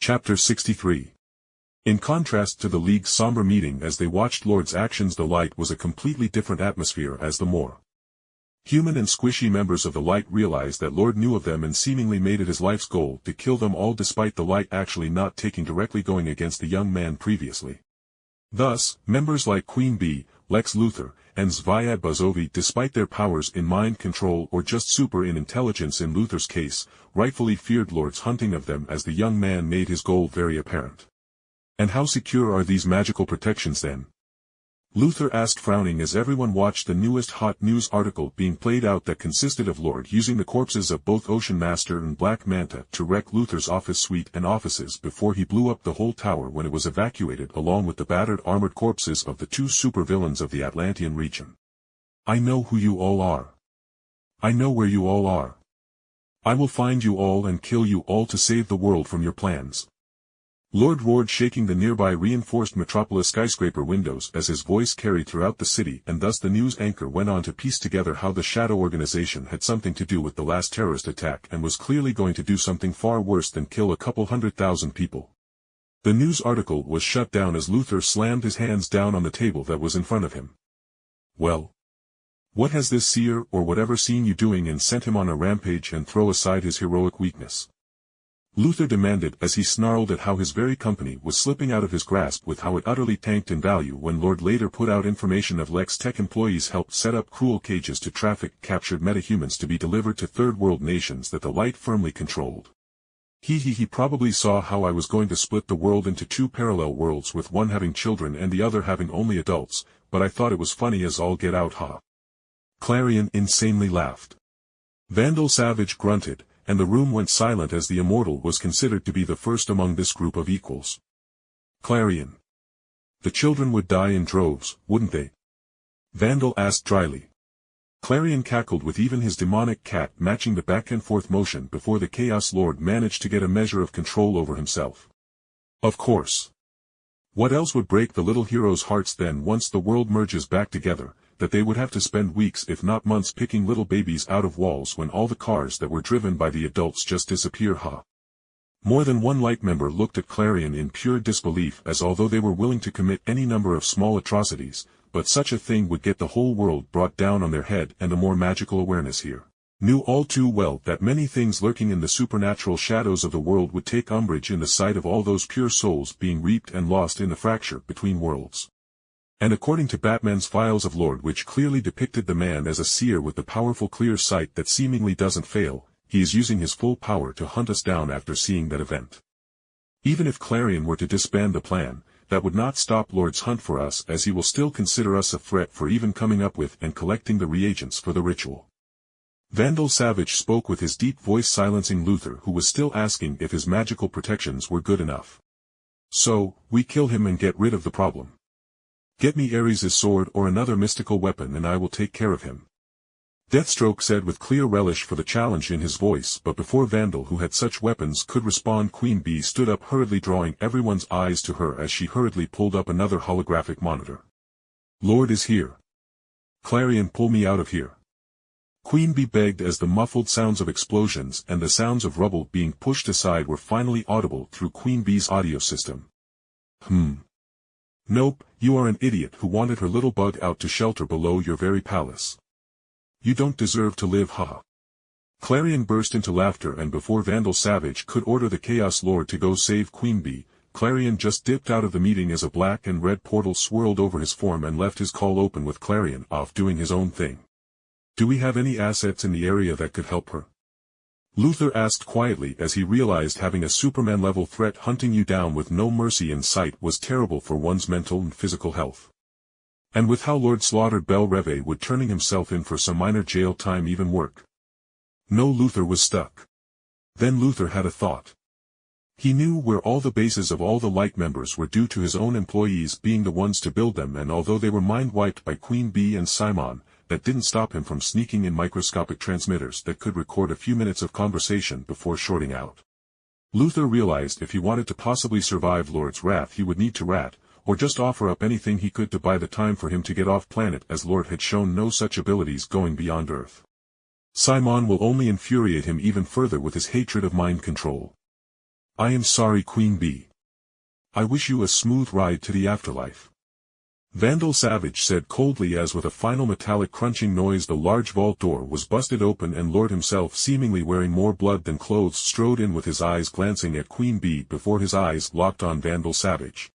Chapter 63. In contrast to the League's somber meeting, as they watched Lord's actions, the Light was a completely different atmosphere, as the more human and squishy members of the Light realized that Lord knew of them and seemingly made it his life's goal to kill them all, despite the Light actually not taking directly going against the young man previously. Thus, members like Queen Bee, Lex Luthor, and Zviad Baazovi, despite their powers in mind control or just super in intelligence in Luthor's case, rightfully feared Lord's hunting of them, as the young man made his goal very apparent. "And how secure are these magical protections then?" Luthor asked, frowning, as everyone watched the newest hot news article being played out that consisted of Lord using the corpses of both Ocean Master and Black Manta to wreck Luthor's office suite and offices before he blew up the whole tower when it was evacuated, along with the battered armored corpses of the two supervillains of the Atlantean region. "I know who you all are. I know where you all are. I will find you all and kill you all to save the world from your plans." Lord roared, shaking the nearby reinforced metropolis skyscraper windows as his voice carried throughout the city, and thus the news anchor went on to piece together how the Shadow Organization had something to do with the last terrorist attack and was clearly going to do something far worse than kill a couple 100,000 people. The news article was shut down as Luthor slammed his hands down on the table that was in front of him. "Well, what has this seer or whatever seen you doing and sent him on a rampage and throw aside his heroic weakness?" Luthor demanded, as he snarled at how his very company was slipping out of his grasp with how it utterly tanked in value when Lord later put out information of Lex Tech employees helped set up cruel cages to traffic captured metahumans to be delivered to third world nations that the Light firmly controlled. He probably saw how I was going to split the world into two parallel worlds, with one having children and the other having only adults, but I thought it was funny as all get out, ha." Clarion insanely laughed. Vandal Savage grunted, and the room went silent as the Immortal was considered to be the first among this group of equals. "Clarion. The children would die in droves, wouldn't they?" Vandal asked dryly. Clarion cackled, with even his demonic cat matching the back-and-forth motion before the Chaos Lord managed to get a measure of control over himself. "Of course. What else would break the little heroes' hearts then, once the world merges back together, that they would have to spend weeks if not months picking little babies out of walls when all the cars that were driven by the adults just disappear, ha?" More than one Light member looked at Clarion in pure disbelief, as although they were willing to commit any number of small atrocities, but such a thing would get the whole world brought down on their head, and a more magical awareness here knew all too well that many things lurking in the supernatural shadows of the world would take umbrage in the sight of all those pure souls being reaped and lost in the fracture between worlds. And according to Batman's files of Lord, which clearly depicted the man as a seer with the powerful clear sight that seemingly doesn't fail, he is using his full power to hunt us down after seeing that event. Even if Clarion were to disband the plan, that would not stop Lord's hunt for us, as he will still consider us a threat for even coming up with and collecting the reagents for the ritual. Vandal Savage spoke with his deep voice, silencing Luthor, who was still asking if his magical protections were good enough. "So, we kill him and get rid of the problem. Get me Ares' sword or another mystical weapon and I will take care of him," Deathstroke said with clear relish for the challenge in his voice. But before Vandal, who had such weapons, could respond, Queen Bee stood up hurriedly, drawing everyone's eyes to her as she hurriedly pulled up another holographic monitor. "Lord is here. Clarion, pull me out of here," Queen Bee begged, as the muffled sounds of explosions and the sounds of rubble being pushed aside were finally audible through Queen Bee's audio system. "Nope, you are an idiot who wanted her little bug out to shelter below your very palace. You don't deserve to live, haha." Clarion burst into laughter, and before Vandal Savage could order the Chaos Lord to go save Queen Bee, Clarion just dipped out of the meeting as a black and red portal swirled over his form and left his call open, with Clarion off doing his own thing. "Do we have any assets in the area that could help her?" Luthor asked quietly, as he realized having a Superman-level threat hunting you down with no mercy in sight was terrible for one's mental and physical health. And with how Lord slaughtered Belle Reve, would turning himself in for some minor jail time even work? No, Luthor was stuck. Then Luthor had a thought. He knew where all the bases of all the Light members were due to his own employees being the ones to build them, and although they were mind-wiped by Queen Bee and Simon, that didn't stop him from sneaking in microscopic transmitters that could record a few minutes of conversation before shorting out. Luthor realized if he wanted to possibly survive Lord's wrath, he would need to rat, or just offer up anything he could to buy the time for him to get off planet, as Lord had shown no such abilities going beyond Earth. Simon will only infuriate him even further with his hatred of mind control. I am sorry, Queen Bee. I wish you a smooth ride to the afterlife. Vandal Savage said coldly as with a final metallic crunching noise the large vault door was busted open and Lorde himself, seemingly wearing more blood than clothes, strode in with his eyes glancing at Queen Bee before his eyes locked on Vandal Savage.